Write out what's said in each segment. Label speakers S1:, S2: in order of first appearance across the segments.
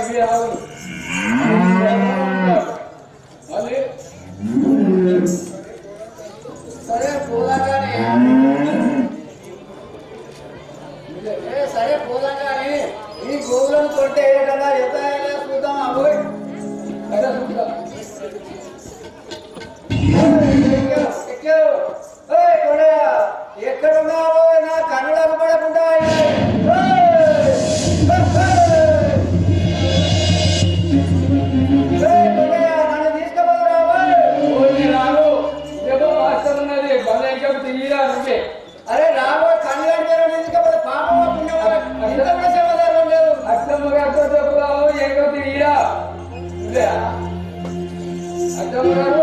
S1: ఇవి ఆవులు మళ్ళీ సరే పోదాగానే సరే పోదాగానే ఈ గోవులను కొట్టే కదా ఎంత చూద్దాం అవి సరే చూద్దాం ఎక్కడున్నావో నా కన్నులకు పడకుండా నన్ను తీసుకుపోరావు రాను ఏదో మాస్టర్ ఉన్నది బలైకం తీయరా నువ్వే అరే రాబో కన్నులు తీసుకపోతే పాపం ఇంత కూడా సమాధానం లేదు అర్థమ్మగారితో చెప్పురావు ఏదో తీయరా అర్థమ్మగారు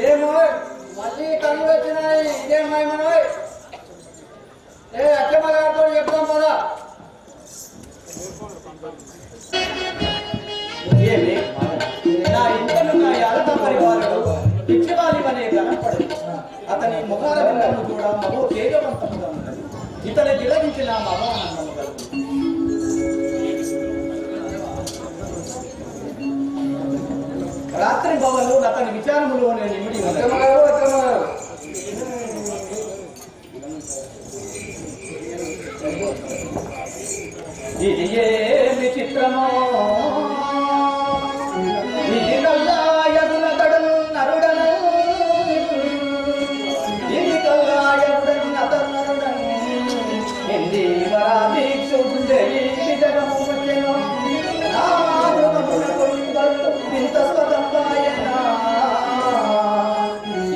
S1: ఏమో మళ్ళీ కళ్ళు వచ్చినాయి ఇదేమో మనం ఏ అచ్చమ్మగారితో చెప్తాం కదా
S2: ఏమి నా ఇంట్లో నా యాలత పరివారుడు పిచ్చివారి అనే కనపడు అతని ముఖాల రంగము కూడా మహో తేజవంతముగా ఉన్నది ఇతని గిలగించిన మహోనందము కలుగు రాత్రి భవను అతని విచారములోనే నిమిడి ఇది ఏమి చిత్రమో ఇది కల్లాయదుల కడలు నరుడను ఇది కల్లాయదుడను అతన్నరుడను ఎంది వరా దీక్షుండే ఈ జగము వచ్చెను నా మాధురమున కొయ్యగల్లు ఇంత స్వతంపాయనా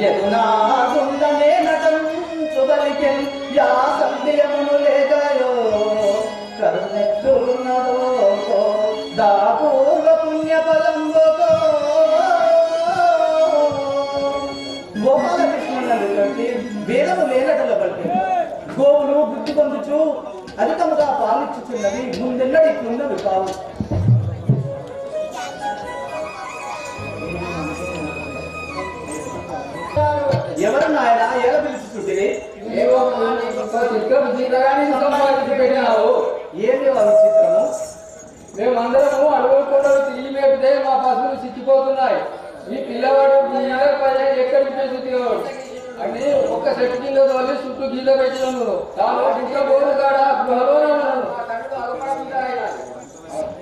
S2: యదునా గుండనే నటంచుదలికెన్ యా సందేహమును లేదయో కరుణెత్తున్నదో దాపూర్వ పుణ్య ఫలంబోకో గోపాలకృష్ణులను కంటే వేదము వేలటల బట్టి గోవులు బుద్ధి పొందుచు అధికముగా పాలించుతున్నది ముందెన్నడికున్నవి కావు ఎవరు నాయన ఎలా పిలుచుతుంటే ఏంటి వాళ్ళ చిత్రము
S1: మేమందరము అడుగుకుండా తిరిగి మేపితే మా పశువులు సిక్కిపోతున్నాయి ఈ పిల్లవాడు ఎక్కడికి పెంచుతున్నాడు అని ఒక్క చెట్టు కింద తోలి చుట్టూ గీల పెట్టినాను ఇంట్లో గోరు కాడ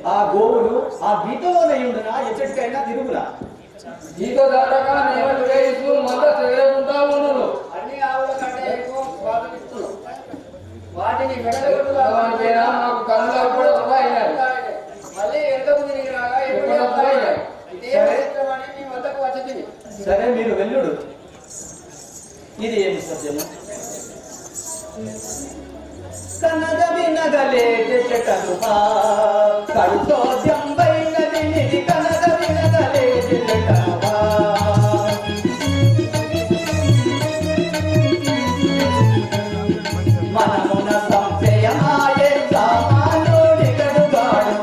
S2: ఆ గోవులు ఆ గీతలోనే ఉండునా ఎచ్చటికైనా తిరుగులా
S1: గీత దాటాక నేను వేయిస్తూ మళ్ళా తిరగకుంటా ఉన్నాను అన్ని ఆవుల కంటే ఎక్కువ వాటిని మాకు కళ్ళు కూడా మళ్ళీ ఎంతకు తిరిగి
S2: సరే మీరు వెళ్ళుడు ఇది ఏమి సత్యము కన్నద వినగలేటి చెట్టలుపా కడుతో జంబైనది నిధి కన్నద వినగలేటి చెట్టలుపా మనమున సంశయమాయే సామానుడి కడుగాడు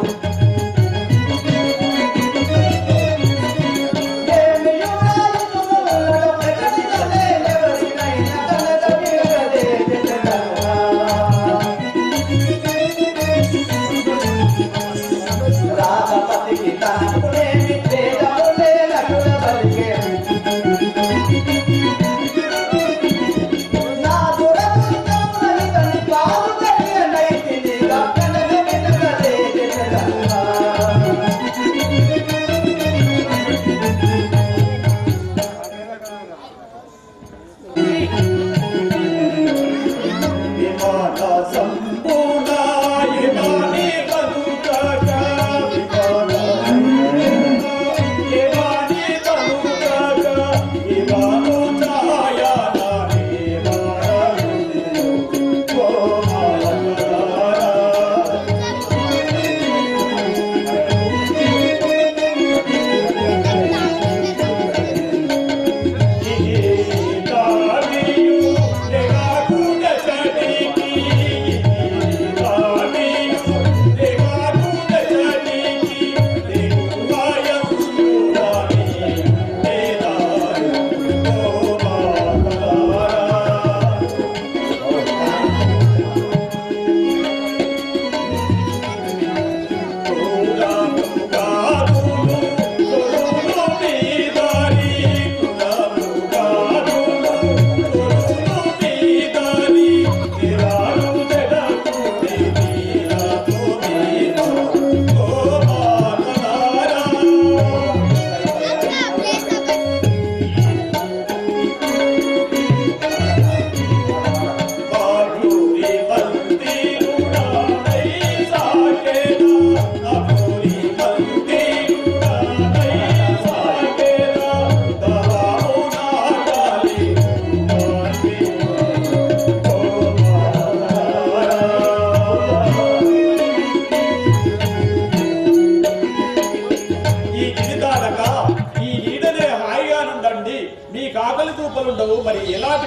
S2: రామపతికి తనకునేమి వేదములే నటుల బలికే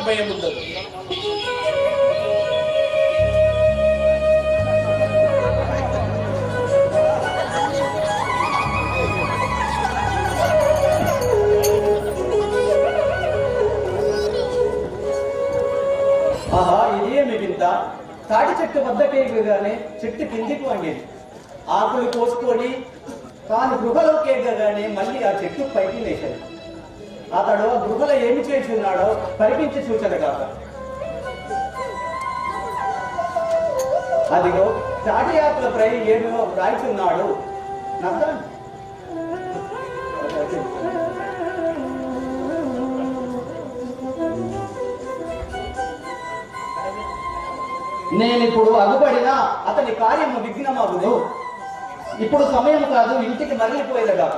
S3: ఎలాంటి భయం ఉండదు.
S2: ఆహా, ఇదేమి వింత! తాటి చెట్టు వద్దకేయగానే చెట్టు కిందికి వంగేది. ఆకులు కోసుకొని తాను గృహలోకి ఎగగానే మళ్ళీ ఆ చెట్టు పైకి లేచాడు. అతడు ఆ గృహలో ఏమి చేసి ఉన్నాడో పరిపించి చూచాడు కాక. అదిగో తాటి ఆకులపై ఏమో రాయిచున్నాడు. నవ్వుతాను. నేనిప్పుడు అగుపడినా అతని కార్యము విఘ్నమగును. ఇప్పుడు సమయం కాదు, ఇంటికి మరలిపోయేదిగా.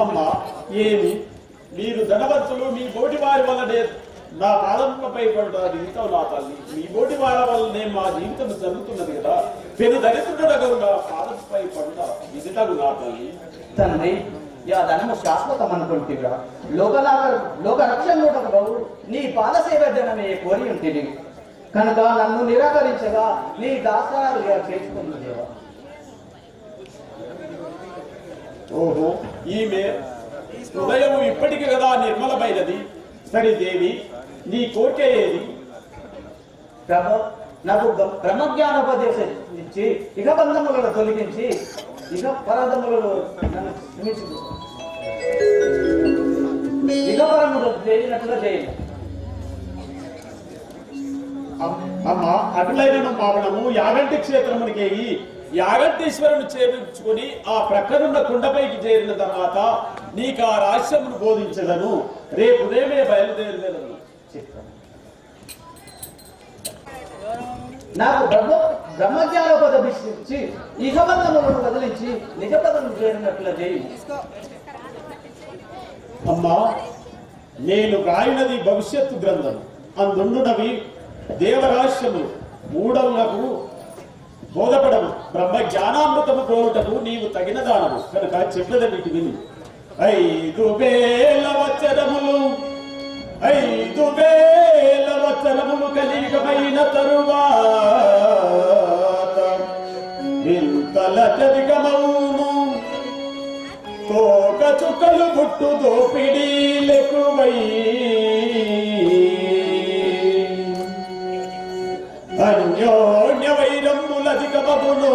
S3: అమ్మా, ఏమి మీరు ధనవంతులు, మీ బోటి వారి వల్లనే నా పాదములపై పడ్డ జీవితం నా తల్లి. మీ బోటి వారి వల్లనే మా జీవితం జరుగుతున్నది కదా. పెను దరిద్రుడగు నా పాదంపై పడ్డ విజిటగు నా తల్లి.
S2: తండ్రి, యా ధనము శాశ్వతం అనుకుంటుగా. లోక రక్షణకు నీ పాదసేవ జనమే కోరి ఉంటుంది కనుక నన్ను నిరాకరించగా నీ దాసాలుగా చేసుకున్న దేవా.
S3: ఓహో, ఈమె హృదయం ఇప్పటికి కదా నిర్మలమైనది. సరే దేవి, నీ కోరిక ఏది?
S2: నాకు బ్రహ్మజ్ఞానోపదేశం ఇచ్చి ఇక బంధములను తొలగించి ఇక పరాధములను నన్ను క్షమించు. ఇక పరములు చేసినట్లుగా చేయండి.
S3: అమ్మ, అటులైన మావనము యాగంటి క్షేత్రమునికి యాగంటేశ్వరుని చేర్చుకుని ఆ ప్రక్కనున్న కుండపైకి చేరిన తర్వాత నీకు ఆ రహస్యమును బోధించదను. రేపు ఉదయమే బయలుదేరలేదను.
S2: నాకు బ్రహ్మజ్ఞానోపదేశించి ఇహబంధములను వదిలించి నిజపదము చేరినట్లుగా చేయి.
S3: అమ్మా, నేను రాయినది భవిష్యత్తు గ్రంథం. అందుండునవి దేవరహస్యములు. మూఢములకు బోధపడము. బ్రహ్మ జ్ఞానామృతము కోరుటకు నీవు తగిన దానము కనుక చెప్పదన్నిటి విని. 5,000 వత్సరములు 5,000 వత్సరములు కలిగమైన తరువాత వింతల చదిగమౌను. తోక చుక్కలు పుట్టు దోపిడీలెక్కువై అన్యోన్య వైరములధికమగును.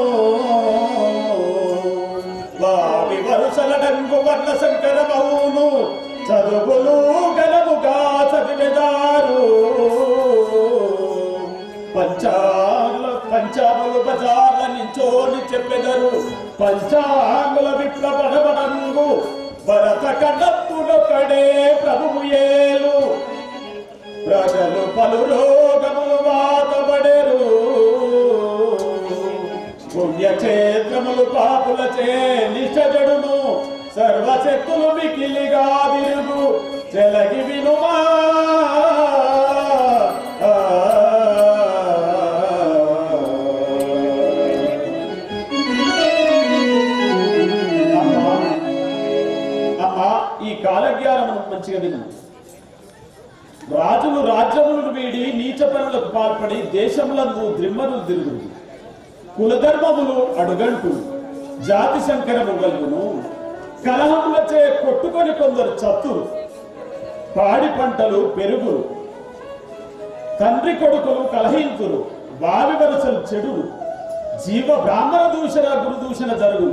S3: వావి వరుసలట వర్ణ సంకరమవును చదువులు గలముగా చదివెదారు పంచాములు బజార్ల నించోని చెప్పెదరు పంచాంగుల విప్లవడబడంగు భరత కడప్పులొక్కడే ప్రభువు ఏలు ప్రజలు పలు రోగములు వాతబడెరు పుణ్యక్షేత్రములు పాపులచే నిష్టజడును సర్వశక్తులు మికిలిగా విరుగు చెలగి వినుమా ఈ కాలజ్ఞానము మంచిగా విను. రాజులు రాజ్యములను వీడి నీచ పనులకు పాల్పడి దేశములందు ద్రిమ్మలు తిరుగుడు కులధర్మములు అడుగంటు జాతి సంకరము గలుగును కలహములచే కొట్టుకొని కొందరు చత్తురు పాడి పంటలు పెరుగురు తండ్రి కొడుకులు కలహింతురు వావి వరుసలు చెడురు జీవ బ్రాహ్మణ దూషణ గురుదూషణ జరుగు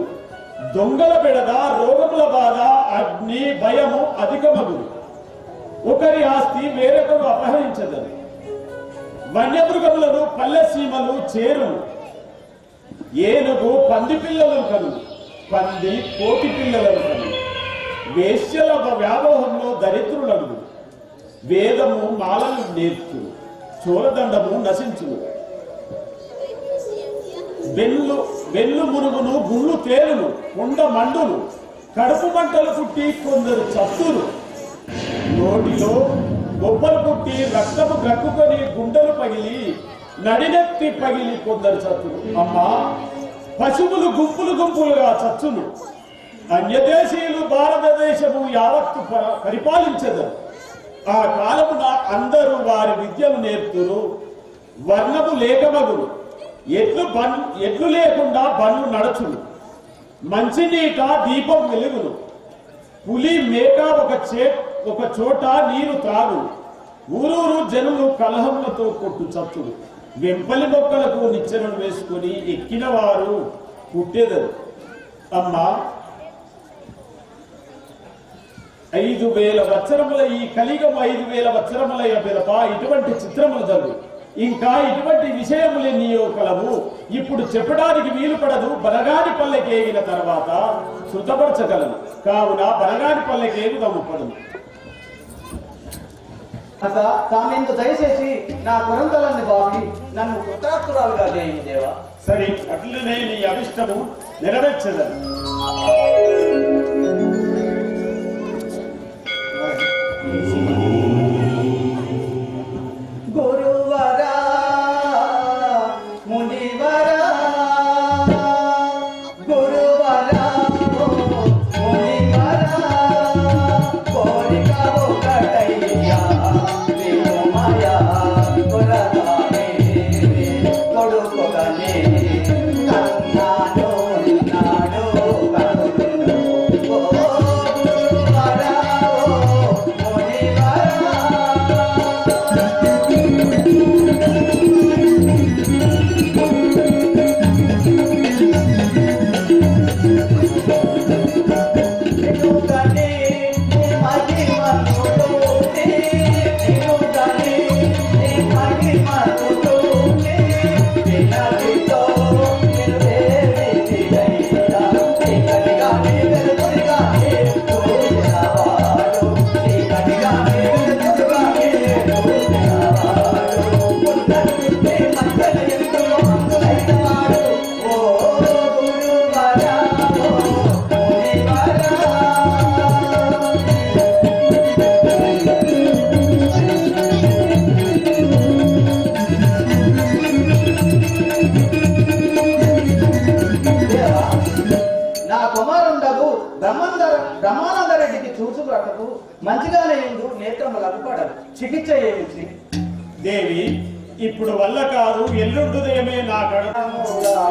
S3: దొంగల బెడద రోగముల బాధ అగ్ని భయము అధికమగురు ఒకరి ఆస్తి వేరొకరు అపహరించదరు వన్యమృగములను పల్లె సీమలు చేరును ఏనుగు పంది పిల్లలను కను పంది కోటి పిల్లలను కను వేశ్యల వ్యామోహంలో దరిద్రులను వేదము మాలలు నేర్చు చోరదండము నశించును వెన్ను మురుగును గుళ్ళు తేలును కొండ మండును కడుపు మంటలు పుట్టి కొందరు చత్తురు నోటిలో గొప్పలు పుట్టి రక్తము గ్రక్కుకొని గుండెలు పగిలి నడినెత్తి పగిలి కొందరు చత్తురు అమ్మా పశువులు గుంపులు గుంపులుగా చచ్చును అన్యదేశీయులు భారతదేశము యావత్తు పరిపాలించదు ఆ కాలమున అందరూ వారి విద్యను నేర్పుతురు వర్ణము లేకమగురు ఎడ్లు లేకుండా బండ్లు నడచును మంచినీట దీపం వెలుగును పులి మేక ఒక చోట నీరు త్రాగును ఊరూరు జనులు కలహములతో కొట్టు చచ్చుడు వెంపలి మొక్కలకు నిచ్చెనలు వేసుకొని ఎక్కిన వారు పుట్టేదరు అమ్మా 5000 వత్సరముల ఈ కలిగము 5000 వత్సరముల పిదప ఇటువంటి చిత్రములు జరుగు ఇంకా ఇటువంటి విషయములెన్నో కలవు ఇప్పుడు చెప్పడానికి వీలు పడదు బనగాని పల్లెకేగిన తర్వాత శృతపరచగలను కావున బనగాని పల్లెకేగు దమ్ముపడదు
S2: అత తామెందు దయచేసి నా కొరంతలన్నీ బావి నన్ను కృతార్థురాలుగా చేయండి దేవా.
S3: సరే అట్లనే నీ అభిష్టము నెరవేర్చదను.
S2: గురువరా మునివరా గురువరా మునివరా కోరిక ఒకటయ్యా వినుమయా కొరగానే కొడుకొకనే కన్నాను నాడు కనులు ఓ గురువరా మునివరా బ్రహ్మానందరెడ్డికి చూసుకున్నకు మంచిగానే ఎందు నేత్రములకు పడదు చికిత్స ఏమిటి
S3: దేవి ఇప్పుడు వల్ల కాదు ఎల్లుండుదయమే నా కడ
S2: రా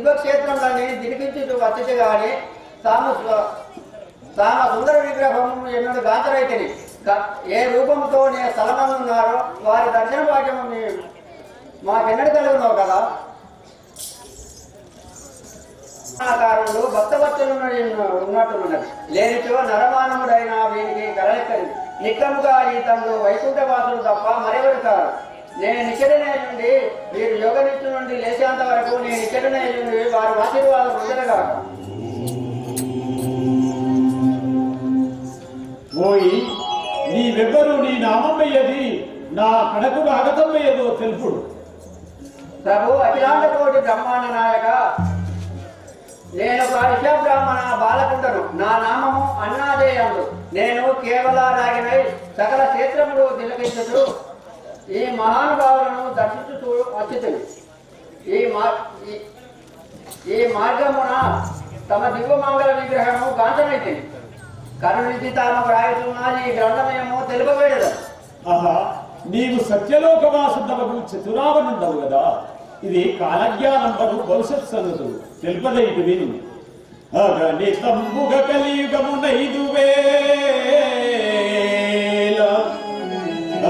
S1: దివ్యక్షేత్రంలోని దినిపించుతూ వచ్చితే గాని తాము సుందర విగ్రహం ఎన్నడు గాంచరైతిని ఏ రూపంతో నే స్థలమన్నారో వారి దర్శన భాగ్యం మాకెన్నడు కలుగున్నావు కదా. ఆకారంలో భక్తవత్సలు ఉన్నట్టున్నది లేనిచో నరమానవుడైన వీరికి గలలెక్కడి నిక్కముగా ఈ తండ్రు వైకుంఠవాసులు తప్ప మరెవరు కాదు. నేను నిచ్చటనే నుండి వీరు యోగనిష్ఠు నుండి లేచేంత వరకు నేను నిచ్చటనే నుండి వారి ఆశీర్వాదం పొందగాక.
S3: పోయి నీవెవ్వరు, నీ నామమయ్యది, నా కడకుడు అగతమయ్యదో తెలుపుడు.
S1: ప్రభు అఖిలాండ కోటి బ్రహ్మాండ నాయక, నేను ఒక బ్రాహ్మణ బాలకుండను. నా నామము అన్నాదేయందు. నేను కేవలారాగినై సకల క్షేత్రములు తిలకించుతూ ఈ మహానుభావులను దర్శించుతూ వచ్చింది. ఈ మార్గమున తమ దివ్యమంగళ విగ్రహము గాంచమైంది. కరుణితి తాము రాయుతున్న ఈ గ్రంథమేమో తెలుపబడదు.
S3: ఆహా, నీవు సత్యలోకవాసుడవకు చతురావనుండవు కదా. ఇది కాలజ్ఞానంబరు భవిష్యత్ సంగతులు తెలుపదైదు విను. అగణితంబుగ కలియుగమునైదు వేల,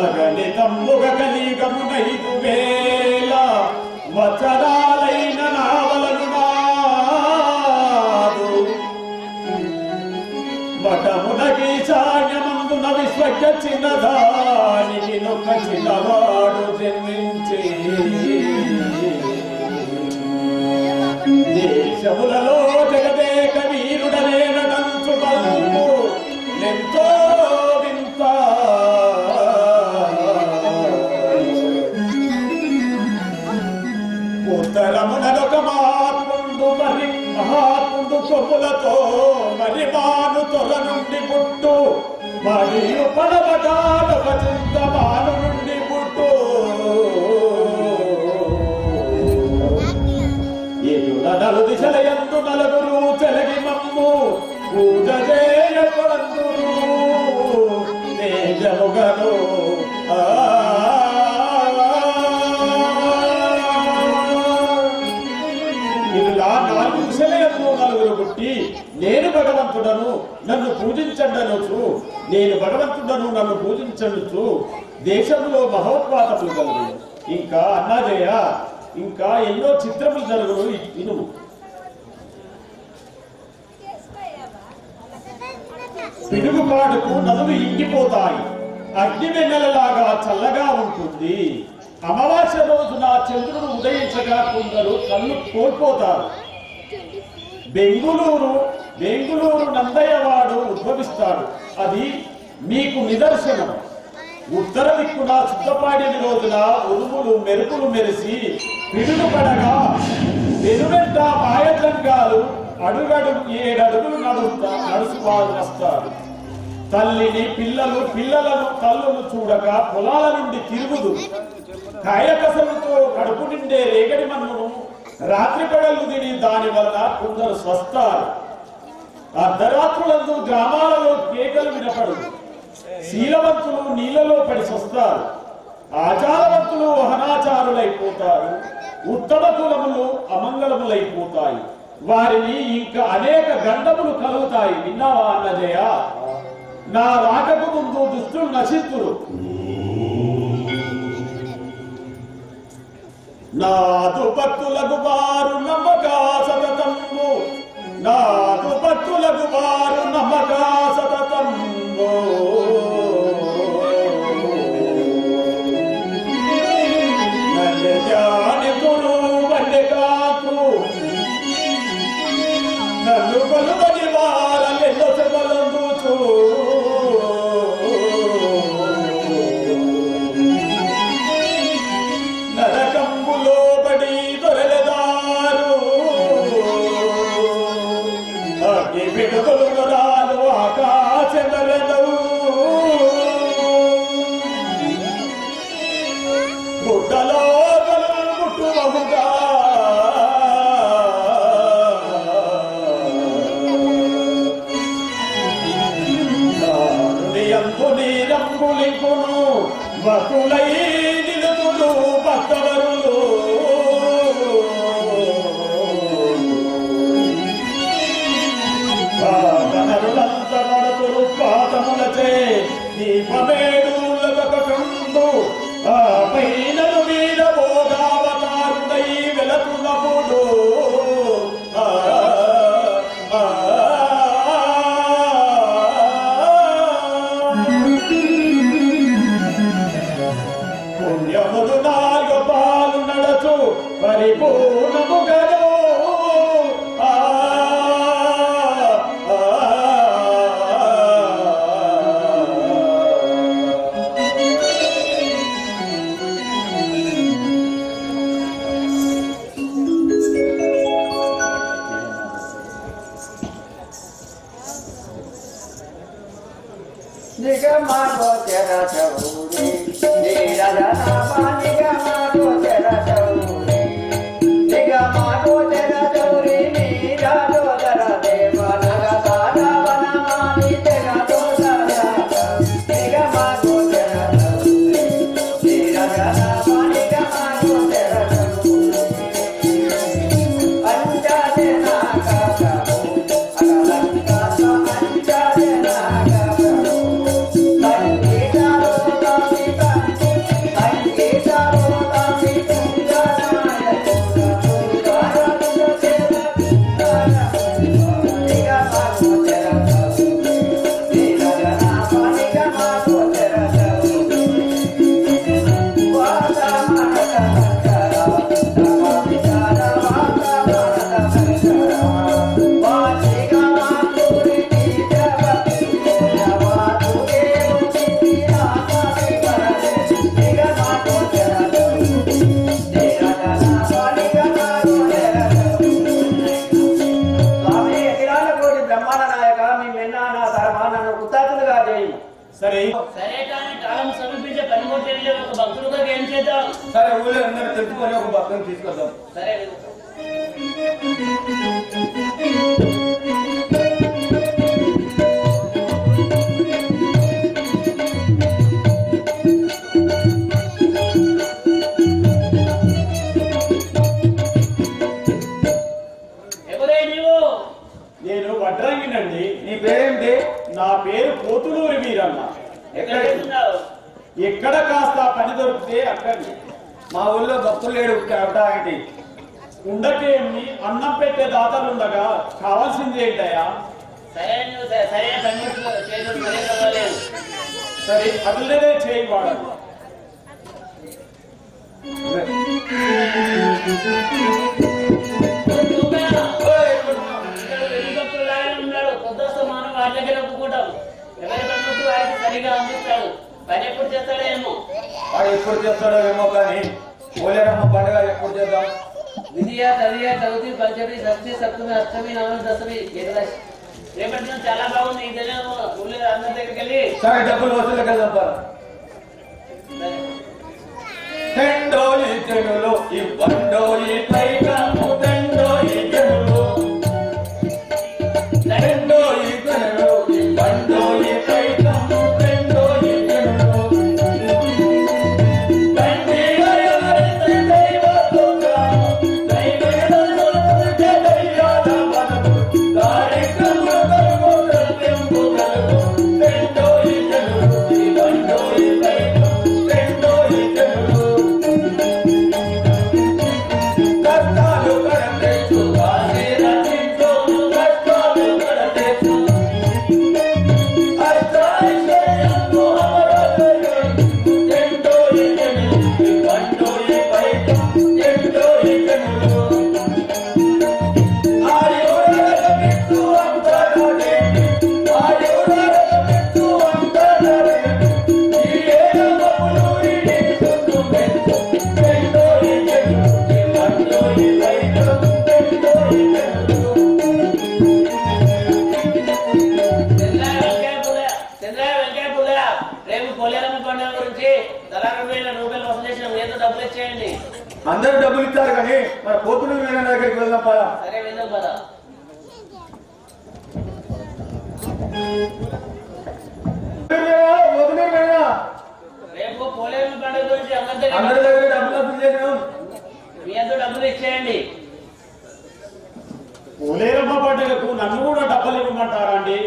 S3: అగణితంబుగ కలియుగమునైదు వేల వచనాలైన నావలను నాదు మఠమునకి సాన్యమందున విశ్వజ్ఞ చిన్నదానికి నొక్క చిన్నవాడు జన్మించే దేశములలో జగదేక వీరుడనే నడంచు బల్పు ఎంతో వింత. ఉత్తరమునొక మహాత్ముడు కొమ్ములతో మరి మాను తొల నుండి పుట్టు మరియు పడవటాలొక చింత మాను నుండి పుట్టు. నలు దిశలయందు నలుగురు చెలగి మమ్ము పూజ చేయకొందురు తేజముగను. ఇలా నాలుగు దిశలయందు నలుగురు పుట్టి నేను భగవంతుడను నన్ను పూజించండనుచు, నేను భగవంతుడను నన్ను పూజించండుచు దేశంలో మహోత్పాతములు కలుగు. ఇంకా అన్నాజయ, ఇంకా ఎన్నో చిత్రములు జరుగును ఇనుము. పిడుగుపాటుకు నదులు ఇంకిపోతాయి, అగ్ని వెన్నెలలాగా చల్లగా ఉంటుంది. అమావాస్య రోజున చంద్రుడు ఉదయించగా కొందరు కళ్ళు కోల్పోతారు. బెంగుళూరు నందయ్యవాడు ఉద్భవిస్తాడు, అది మీకు నిదర్శనం. ఉత్తర దిక్కున శుద్ధపాడిన రోజున ఉరుములు మెరుపులు మెరిసి పిడుగు పడగా వెనువెంట మాయజంగాలు అడుగడుగు 7 అడుగులు నడుచువారు వస్తారు. తల్లిని పిల్లలను తల్లులు చూడక పొలాల నుండి తిరుగుదు. కాయకసలతో కడుపు నిండే రేగడి మన్నును రాత్రి పడలు తిని దాని వల్ల కొందరు స్వస్తారు. అర్ధరాత్రులందు గ్రామాలలో కేకలు వినపడదు. శీలవంతులు నీళ్లలో పడి వస్తారు, ఆచారవంతులు అనాచారులైపోతారు, ఉత్తమ కులములు అమంగళములైపోతాయి. వారిని ఇంకా అనేక గండములు కలుగుతాయి. విన్నావా అన్నజయ? నా రాకకు ముందు దుష్టులు నశిస్తురు. నాదు భక్తులకు వారు నమ్మకా సతతము, నాదు భక్తులకు వారు నమ్మకా సతతము. జానితుడు వల్లె కాకు నన్ను కొలువని వారలెన్నో చెబలందుచు నరకంబులో పడి దొరలదారు అగ్ని పిడుగులు రాలు ఆకాశమెలదవు. పరిపూర్ణము గదో
S1: నిగమాగో తెర చౌరి నీరజనామా నిగమాగో తెర చౌరి నిగమాగో తెర చౌరి నీరాజో దర దేవ నగదాన వనమాని తెర దోదర నిగమాగో తెర చౌరి నీరజనామా నిగమాగో తెర చౌరి అంజాదే నాగము అగలంకాత అంజాదే నాగము
S3: సరే
S4: సరే కానీ కాలం సమీపించే పనిముట్లు ఒక భక్తుడుగా ఏం చేద్దాం?
S1: సరే ఊళ్ళో అందరూ తెలుసుకొని ఒక భక్తుని తీసుకొద్దాం.
S4: సరే ఎవరే నీవు?
S3: నేను వడ్రంగినండి.
S1: నీ పేరేంటి?
S3: నా పేరు పోతులూరి వీరన్న.
S4: ఎక్కడ వెళ్తున్నావు?
S3: ఎక్కడ కాస్త పని దొరికితే అక్కడికి.
S1: మా ఊళ్ళో భక్తులు లేడు ఏంటి?
S3: ఉండకేమి అన్నం పెట్టే దాతలుండగా కావాల్సింది ఏంటయ్యా?
S4: సరే నువ్వు సరైన పనిముట్లు చేతులు సరే కాలేదు.
S3: సరే అదులనే చేయవాడు.
S4: వాటి దగ్గర ఒప్పుకుంటాం. ఎవరి పనిముట్లు వారికి సరిగా అందిస్తాడు. పని ఎప్పుడు చేస్తాడో ఏమో.
S1: వాడు ఎప్పుడు చేస్తాడో ఏమో కానీ పోలేరమ్మ పండుగ ఎప్పుడు చేద్దాం?
S4: విద్య తదియ చవితి పంచమి షష్ఠి సప్తమి అష్టమి నవమి దశమి ఏకాదశి. రేపటి నుంచి చాలా బాగుంది. ఇదే ఊళ్ళో అందరి దగ్గరికి వెళ్ళి
S1: సరే డబ్బులు వసూలు వెళ్దాం. తెండోయి చెడులు ఇవ్వండోయి పైకము తెండోయి చెడులు తెండోయి చెడులు ఇవ్వండోయి పైకము తెండోయి చెడులు తండ్రి వయవరిత దైవతుగా దైవేదను దైయాల మనకు కార్యక్రమ కలుగు తెంపు కలుగు తెండోయి చెడులు ఇవ్వండోయి పైకము తెండోయి చెడులు కష్టాలు కడతెచ్చు ఆశీర్వదించు కష్టాలు కడతెచ్చు అష్టాయిషయము అమరదయ ఎండోయి జనులు వండోయి పైట ఎండోయి జనులు ఆయురగ మిత్తు అంతరడే ఆయురగ మిత్తు అంతరడే ఈ ఏనమములు ఇడి సుత్తు మెత్తు ఎండోయి జనులు వండోయి పైట ఎండోయి జనులు
S4: చంద్రయ్య వెంకయ్య పుల్లయ్య రేపు పోలేరమ్మ పండుగ గురించి తలా 2,000 వసూలు చేసిన ఏదో డబ్బులు ఇచ్చేయండి.
S1: అందరూ డబ్బులు ఇస్తారు కానీ మన పోతులు వీళ్ళ దగ్గరికి వెళ్దాం పదా.
S4: సరే వెళ్దాం పదా.
S1: పోతులు వీళ్ళ
S4: రేపు పోలేరమ్మ పండుగ గురించి
S1: అందరి
S4: అందరి
S1: దగ్గర డబ్బులు వసూలు చేసినాం.
S4: మీ అందరూ డబ్బులు ఇచ్చేయండి.
S3: పోలేరమ్మ పండుగకు నన్ను కూడా డబ్బులు ఇవ్వమంటారా అండి?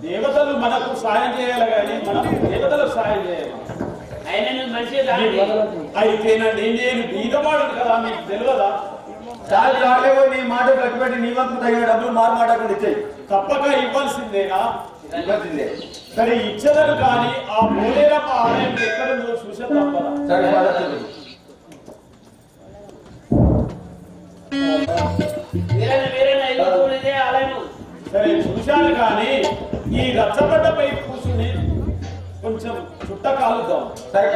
S3: దేవతలు మనకు సాయం చేయాలి కానీ మనం దేవతలకు సాయం చేయాలి.
S4: అయినా నువ్వు మంచిగా కాదు.
S3: అయితేనండి నేను బీదవాడును కదా, మీకు తెలియదా?
S1: చాలు చాలేవో నీ మాట కట్టుబెట్టి నీ వంతు తగిన డబ్బులు మారు మాటకుండా ఇచ్చేయి.
S3: తప్పక ఇవ్వాల్సిందేనా?
S1: ఇవ్వాల్సిందే.
S3: సరే ఇచ్చదరు కానీ ఆ పోలేరమ్మ ఆలయం ఎక్కడుందో చూసే తప్పదా?
S1: సరే పద.
S3: సరే చూశాను కానీ ఈ రచ్చబడ్డపై కూర్చుని కొంచెం చుట్ట కాలుద్దాం.
S1: సరే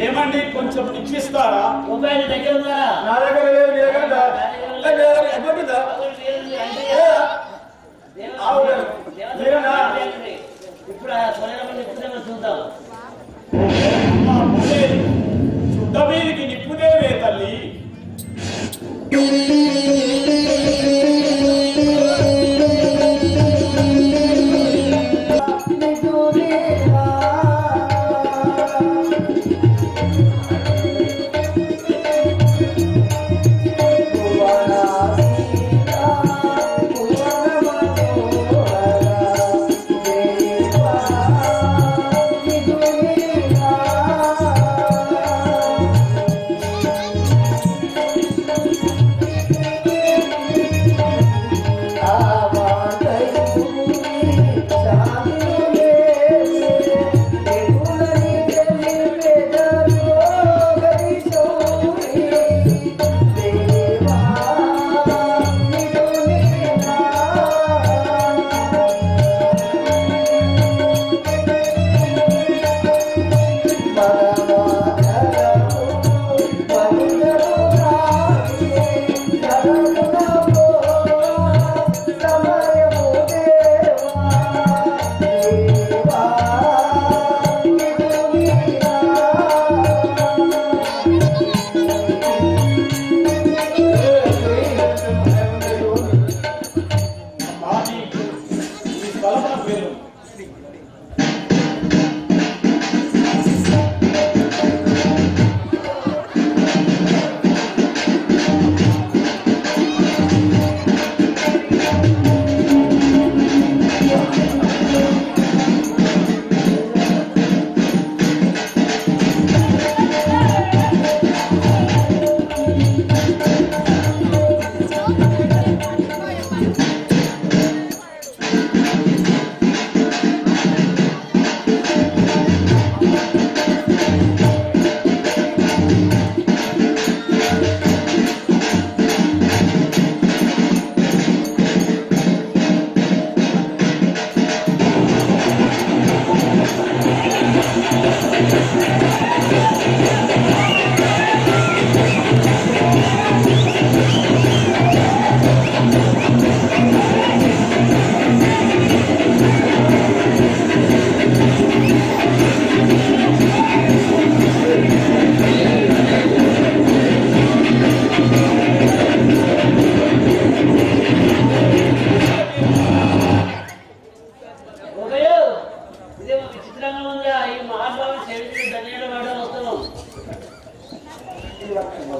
S3: ఏమండి కొంచెం నిచ్చిస్తారా?
S4: మొబైల్ దగ్గర ఉన్నారా?
S1: నా దగ్గర లేవు, నీ దగ్గర ఉందా? ఎటువంటి ఉందా?
S4: ఇప్పుడు చూద్దాం.
S3: చుట్ట మీదికి నిప్పుదేవే తల్లి.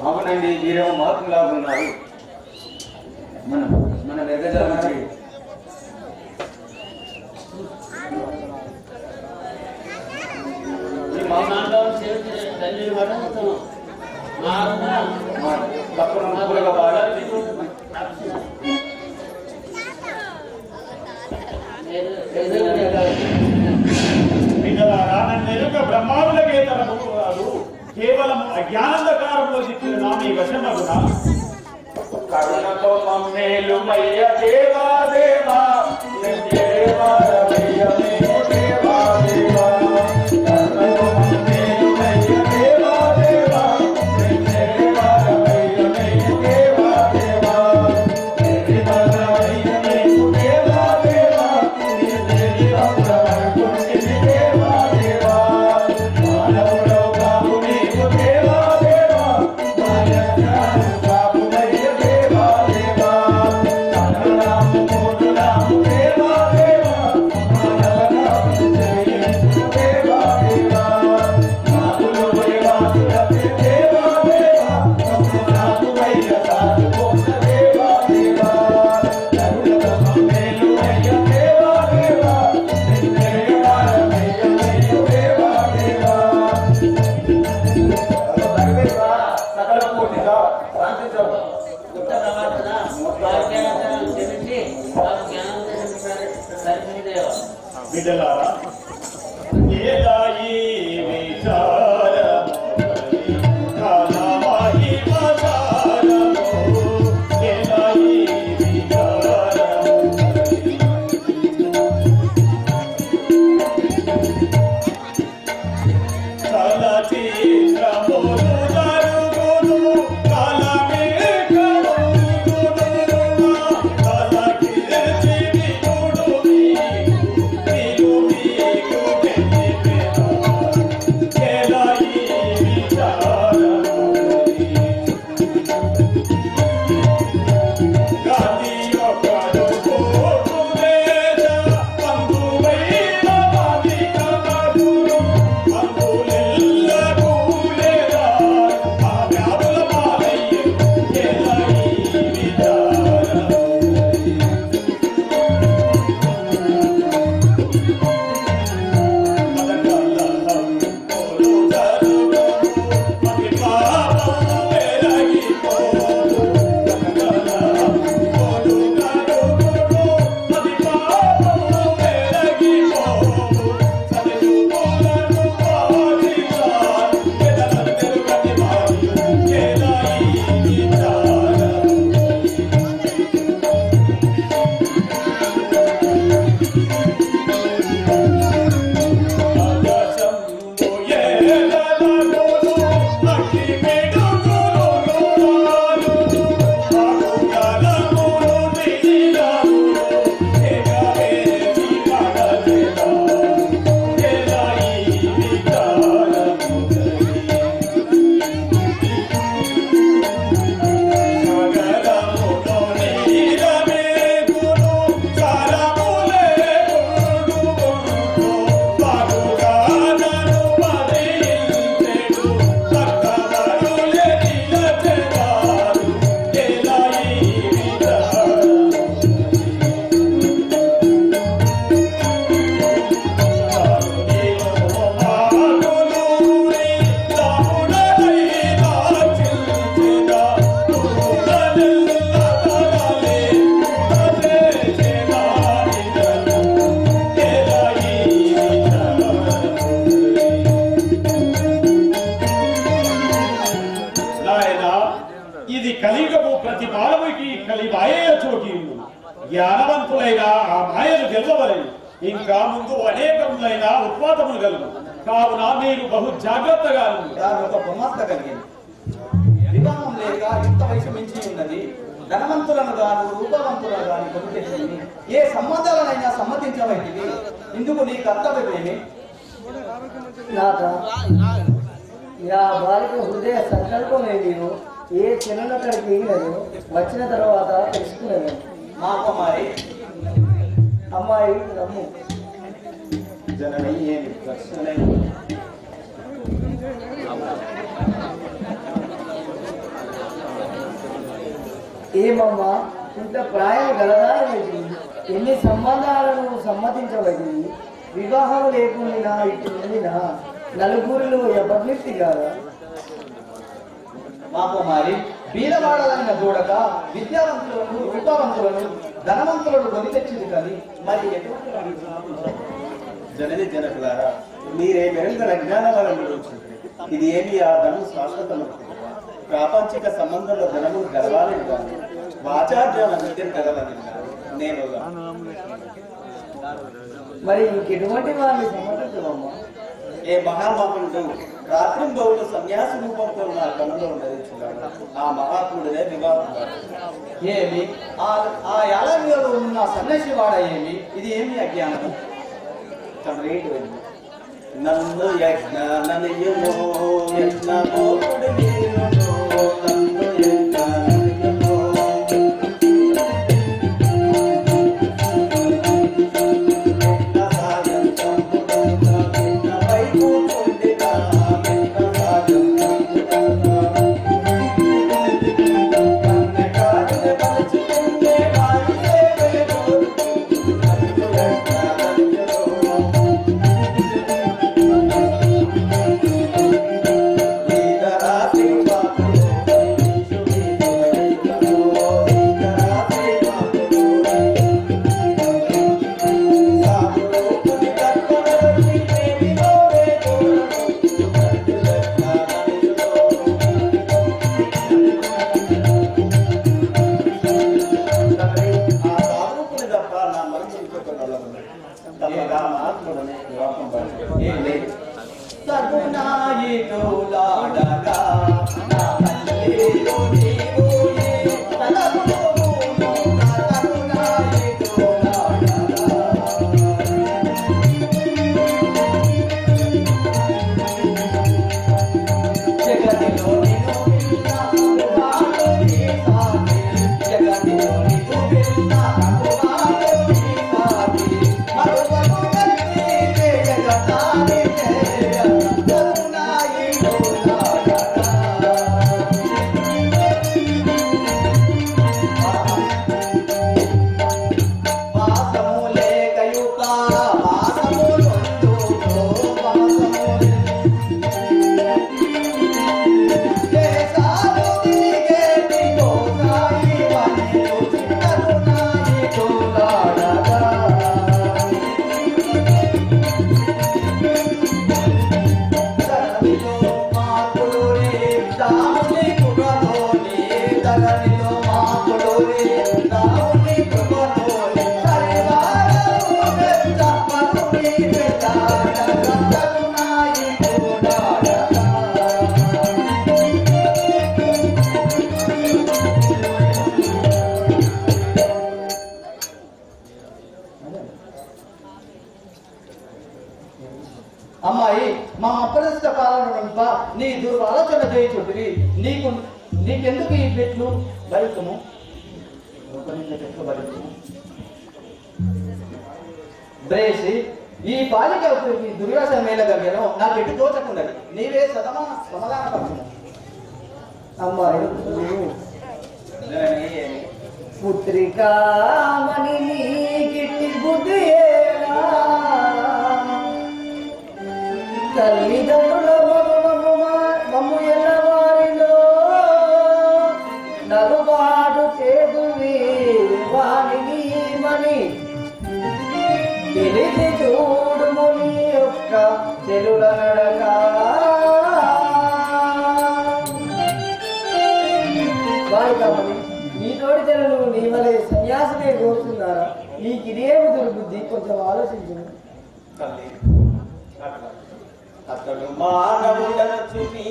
S1: అవునండి, మీరేమో మహాత్ములా ఉన్నారు. మన వెగజాలకి
S3: బ్రహ్మావులకే తరము కాదు, కేవలం అజ్ఞానందకారంలో చెప్పిన నా మీ వశమగున
S1: కరుణతో మమ్మేలు మయ్య దేవా దేవా దేవా రమయ్య దేవా దేవా కరుణతో మమ్మేలు మయ్య దేవా దేవా దేవా రమయ్య దేవా దేవా దేవా రమయ్య దేవా దేవా దేవా దేవా దేవా మానవులో కాపు నీకు దేవా దేవా మానవుడు కాపు మయ్య దేవా దేవా కరుణాము మూడునాము దేవా దేవా మానవనాము జయించు దేవా దేవా నాకులు దేవాసులపై దేవా దేవా నాకు మయ్య సాధుకోస దేవా దేవా కరుణతో మమ్మేలు మయ్య దేవా దేవా నిన్నెయ్యవారమయ్య మయ్య దేవా దేవా సకల కోటిగా శాంతించవు.
S3: బిడ్డలారా, ఏదాయి విచారము ముందు అనేకములైన ఉత్పాదములు కలుగు. కావున మీరు బహు జాగ్రత్తగా ఉండు.
S2: దాని ఒక గుమస్త కలిగింది. వివాహం లేక యుక్త వయసు మించి ఉన్నది. ధనవంతులను గాను రూపవంతులను గాని కొనుకెచ్చింది. ఏ సంబంధాలనైనా సమ్మతించబడింది. ఇందుకు నీ కర్తవ్యమేమి?
S5: నాథ, నా బాలిక హృదయ సంకల్పమేమో ఏ చిన్నక్కడికి లేదు వచ్చిన తర్వాత తెలుసుకునేది.
S2: మా కుమారి
S5: అమ్మాయి రమ్ము.
S2: జనని ఏమి దర్శనై
S5: ఏమమ్మా ఇంత ప్రాయం గలదానమైంది. ఎన్ని సంబంధాలను సమ్మతించబడింది. వివాహం లేకుండా ఇటు నలుగురిలో ఎవరినిటి కాదా?
S2: మా కుమారి బీదవాడలైన చూడక విద్యావంతులను రూపవంతులను ధనవంతులను కొని తెచ్చింది కానీ మరి ఎటువంటి
S6: జనని జనకులారా, మీరే మెరుగల జ్ఞాన వలన ఇది ఏమి ఆ ధనం శాశ్వతము. ప్రాపంచిక సంబంధంలో ధనము గలవాలని కాదు, వాచార్యాల నిత్యం కలవని నేను
S5: మరి ఇంకెటువంటి వారిని సమ్మతించవమ్మా?
S6: ఏ మహామహుడు రాత్రింబౌలు సన్యాసి రూపంతో నా కన్నులో ధరించున్నాడు. ఆ మహాత్ముడినే వివాహం
S2: ఏమి ఆ యాలవ్యలో ఉన్న సన్యాసి వాడ ఏమి? ఇది ఏమి అజ్ఞానము?
S6: రేటు వెళ్ళి నన్ను యజ్ఞాననియమో యజ్ఞమోకుడు వీరుడో, నన్ను యజ్ఞాననియమో
S2: అమ్మాయి మా అప్రదిష్ట పాలన నీ దుర్వాలోచన చేయుచుంటివి. నీకెందుకు ఈ పెట్లు బలితము బ్రేసి ఈ బాలిక దుర్వ్యాసం మేలగలిగాను నాకు ఎటు తోచకుండదు. నీవే సమాధాన పడుతున్నావు.
S5: అమ్మాయి పుత్రికామణి గిట్టి బుద్ధి తల్లిదండ్రుల మమ్ము ఎల్లవారిలో నలుబాటు చేదువి వాణిని మని తెలిసి చూడుము నీ యొక్క చెలుల నడక. బాలికమని నీ తోడి తెలను నీ వలె సన్యాసమే కోరుతున్నారా? నీకు ఇదేమి దుర్బుద్ధి? కొంచెం ఆలోచించు.
S6: తల్లి అతడు మానవుడనచు నీ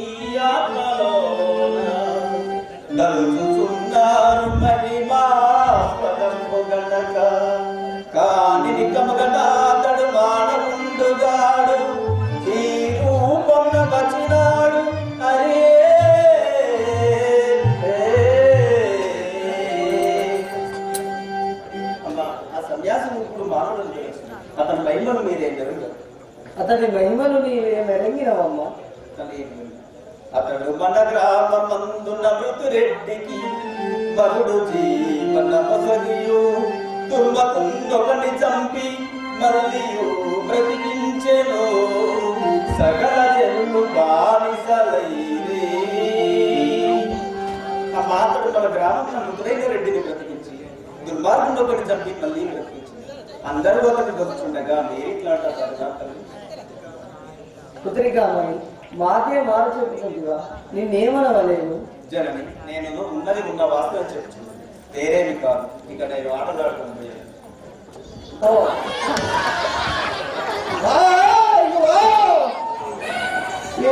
S6: ఆత్మలోన దలుచుచున్నారు మరి మా పదము గనక కాని నికమగన అతడు మానవుండుగాడు ఈ రూపమున వచ్చినాడు అరే అమ్మా ఆ సన్యాసి ఇప్పుడు మానవుడు అతని మహిమను మీరేం జరుగుతుంది
S5: అతని మహిమను నీవే మెరంగినవమ్మా.
S6: అతడు మన గ్రామమందున మృతురెడ్డికి మరుడు జీవన మొసగియు దుర్మకుండొకని చంపి మళ్ళీయు బ్రతికించెను సకల జన్ము బానిసలైరే. ఆ మాతడు మన గ్రామంలో మృతుడైన రెడ్డిని బ్రతికించి దుర్మార్గుడొకని చంపి మళ్ళీ బ్రతికించింది. అందరూ ఒకటి బతుకుండగా మీరు ఇట్లా అంటారు.
S5: పుత్రికామణి మాకే మారు చెప్పుకుంటుగా నిన్నేమనవలేను.
S6: జనని నేను ఉన్నది ఉన్న వాస్తవం చెప్తున్నాను, వేరేమి కాదు. ఇక నేను ఆటలాడుకుంటున్నాను.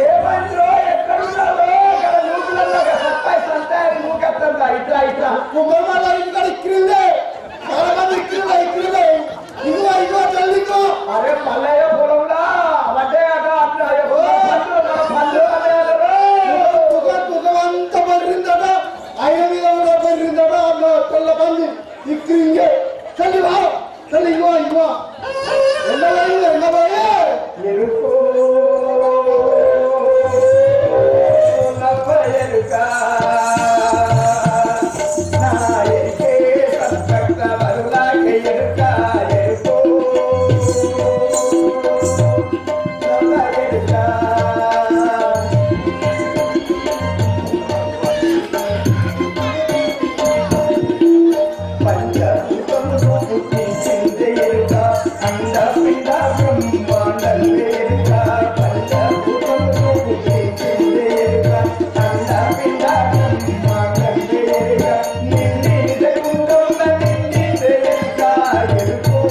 S1: ఏమంటారో ఎక్కడున్నారో ఇక్కడ నూకులలో సత్తాయి సంతాయి నూకెత్తంగా ఇట్లా ఇట్లా అరే పల్లె పొలంలో అవటే అట అట్లా పళ్ళు
S7: అంత పర్రిందట ఆయన మీద కూడా పర్రిందట అట్లా తెల్ల పల్లి ఇక్కింగే చల్లి వా చల్లి ఇగో ఇగో ఎండబోయే
S1: ఎరుకో ఎరుక నా ఎరుకే సత్త వరులాగే ఎరుక ఎరుకో ఎరుక పంచభూతములు పుట్టించింది ఎరుక అండపిండ బ్రహ్మాండం ఎరుక పంచభూతములు పుట్టించింది ఎరుక అండపిండ బ్రహ్మాండం ఎరుక నిండి జగుండొల్ల నిండి ఎరుక ఎరుకో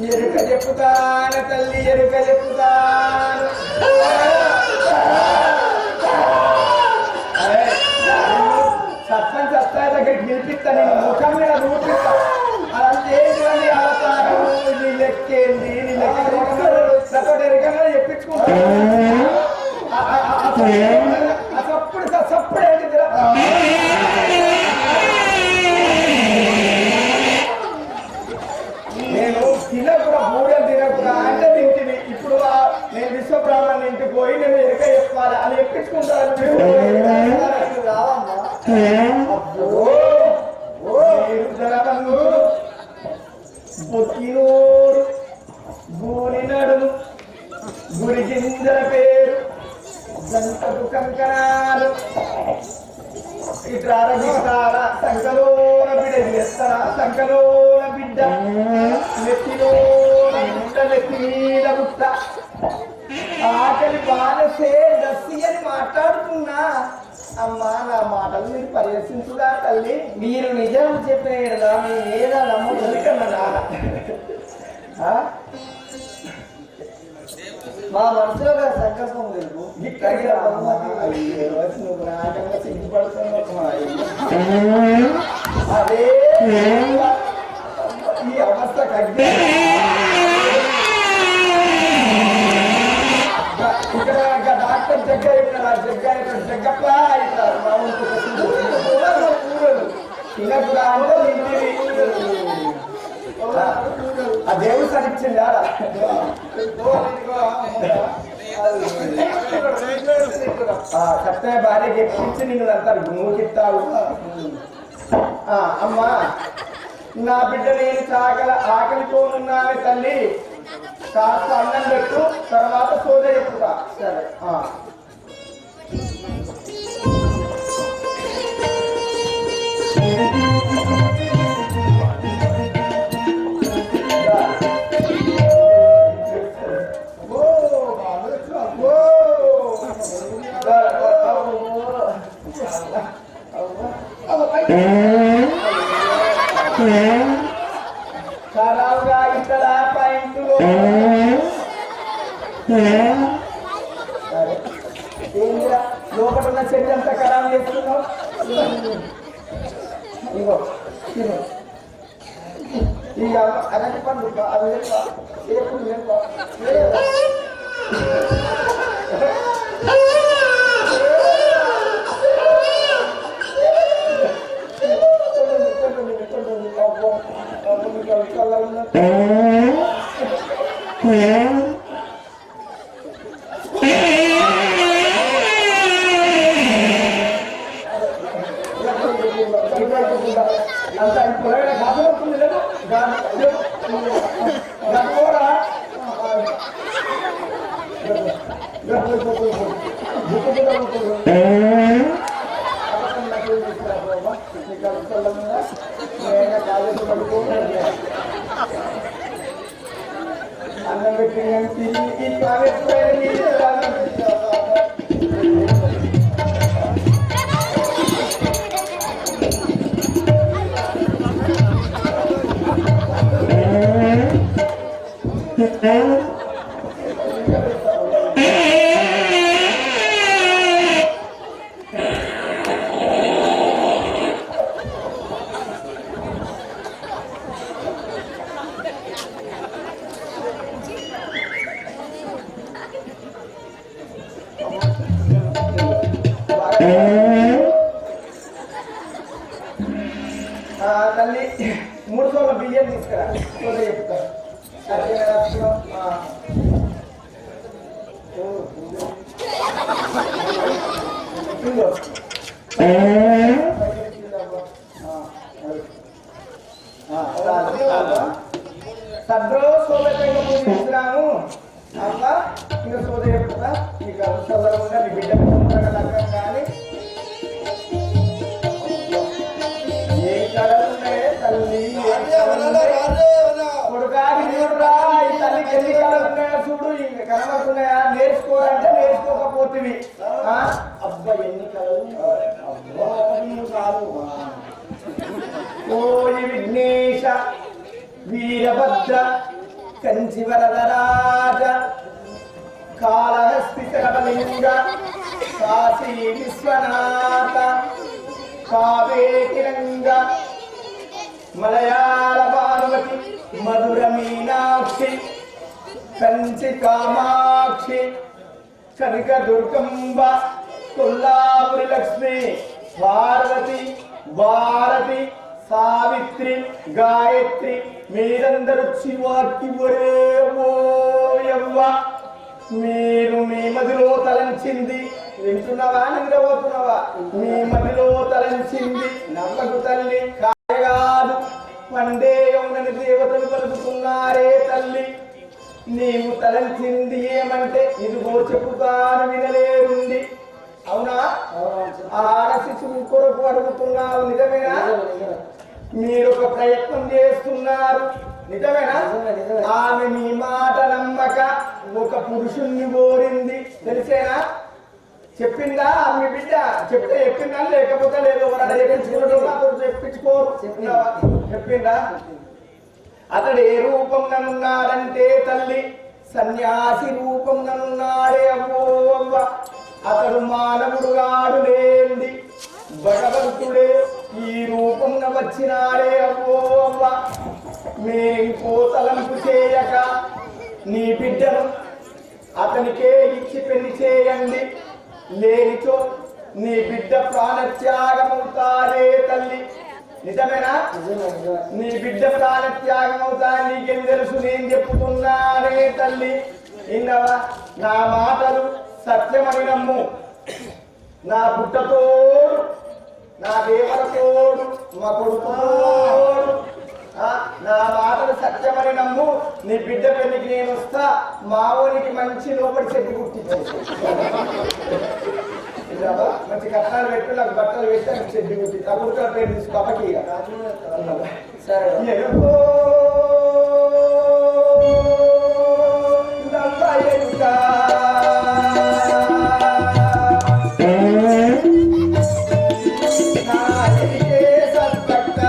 S1: ఎరుక చెప్పుతాను తల్లి ఎరుక చెప్పుతాను సత్తం సత్తా దగ్గర గెలిపిస్తా నేను ముఖం మీద రూపిస్తా అదంతా ఏంటి అవతారం నీ లెక్కేంది నీ లెక్క ఎరుకగా చెప్పించుకుంటాను సప్పుడు ఏంటి నేను తినకురా మూడలు తినకురా అంటే తింటివి ఇప్పుడు నేను విశ్వబ్రాహ్మణ్ ఇంటికి పోయి నేను ఎరుక చెప్పాలి అని చెప్పించుకుంటాను బొక్కినోడు గూని నడుము గురి గింజల పేరు దంతకు కంకణాలు ఇట్లా ఆరగిస్తారా సంకలోన బిడ్డ చేస్తారా సంకలోన బిడ్డ నెత్తిలోన గుడ్డ నెత్తి మీద గుట్ట ఆకలి బాలసే దస్సి అని మాట్లాడుతున్నా అమ్మా నా మాటలు మీరు పరిరక్షించుదా తల్లి
S5: మీరు నిజం చెప్పేదా మీ మీద నమ్మకన్నా నాన్న మా మనసులో సంకల్పం లేదు
S1: అదే ఈ అవస్థ కగ్గే ఇక్కడ డాక్టర్ జగ్గప్ప అవుతారు మా తినకురా అంటే ఆ దేవుడు సరిచ్చింది సత్య భార్య ఎక్కించి నిన్ను అంటారు నువ్వు చెప్తావు అమ్మా నా బిడ్డ నేను ఆకలితోనున్నావే తల్లి కాస్త అన్నం పెట్టు తర్వాత సోద చెప్పుతా సరే ఖరాబ్గా ఇక్కడ పాయింట్లో ఏంటిరా లోపల ఉన్న చెట్టు అంతా ఖరాబ్ చేస్తున్నావు ఇగో ఇక అరటి పండు అవి ఎప్పుడు అంత పొరగడ కాదు లేదు అన్నం పెట్టి తల్లి 300 బియ్యం తీసుకురా చెప్తా సరే సద్రో సోదరంగా పూజిస్తున్నాము అమ్మ ఇంకా సోదరు చెప్తా నీకు అవసరంగా నీ బిడ్డ లగ్గం కానీ ఏ కళలు ఉన్నాయే తల్లి కొడుకాకి చూడురా ఈ తల్లికి ఎన్ని కళలు ఉన్నాయో చూడు ఇంకా కనబడుతున్నాయా నేర్చుకోవాలంటే నేర్చుకోకపోతుంది అబ్బా ఎన్ని కళలు కాదు ఓయి విఘ్నేశ వీరభద్ర కంచి వరదరాజ కాళహస్తి శరవలింగ కాశీ విశ్వనాథ కావేకిరంగ మలయాళ భానుమతి మధుర మీనాక్షి కంచి కామాక్షి కనక దుర్గంబ కొల్లాపురి లక్ష్మి పార్వతి భారతి సావిత్రి గాయత్రి మీరందరూ శివాకి ఒరేవ్వ మీరు మీ మదిలో తలంచింది వింటున్నావా నిద్రపోతున్నావా మీ మదిలో తలంచింది నమ్మకు తల్లి కాదు పండే యౌనని దేవతలు పలుకుతున్నారే తల్లి నీవు తలంచింది ఏమంటే ఇదిగో చెప్పుతాను వినలేరుంది అవునా ఆడ శిశువు కొరకు అడుగుతున్నావు నిజమేనా మీరు ఒక ప్రయత్నం చేస్తున్నారు నిజమేనా ఆమె మీ మాట నమ్మక ఒక పురుషుణ్ణి కోరింది తెలిసేనా చెప్పిందా మీ బిడ్డ చెప్పిందా లేకపోతే లేదు చెప్పించుకోరు చెప్పిందా అతడు ఏ రూపం నన్నున్నాడంటే తల్లి సన్యాసి రూపం నన్నున్నాడే అవ్వో అవ్వ అతడు మానవుడు గాడు లేంది భగవంతుడే ఈ రూపం వచ్చినాడే అవ్వో అవ్వ మేంకో తలంపు చేయక నీ బిడ్డను అతనికే ఇచ్చి పెళ్లి చేయండి లేనిచో నీ బిడ్డ ప్రాణత్యాగమవుతాడే తల్లి నిజమేనా నీ బిడ్డ ప్రాణత్యాగమవుతా నీకేం తెలుసు నేను చెప్పుతున్నానే తల్లి ఇన్నవా నా మాటలు సత్యమని నమ్ము నా పుట్టతోడు నా దేవతోడు మా కొడుకుతోడు నా మాటలు సత్యమని నమ్ము నీ బిడ్డ పెళ్లికి నేను వస్తా మావోనికి మంచి లోపలి చెట్టు కుట్టించేసి మంచి కట్నాలు పెట్టి నాకు బట్టలు పెట్టి నాకు చెడ్డి కుట్టి ఆ కుడుకల పేరు తీసుకోపకి సరే సత్పక్క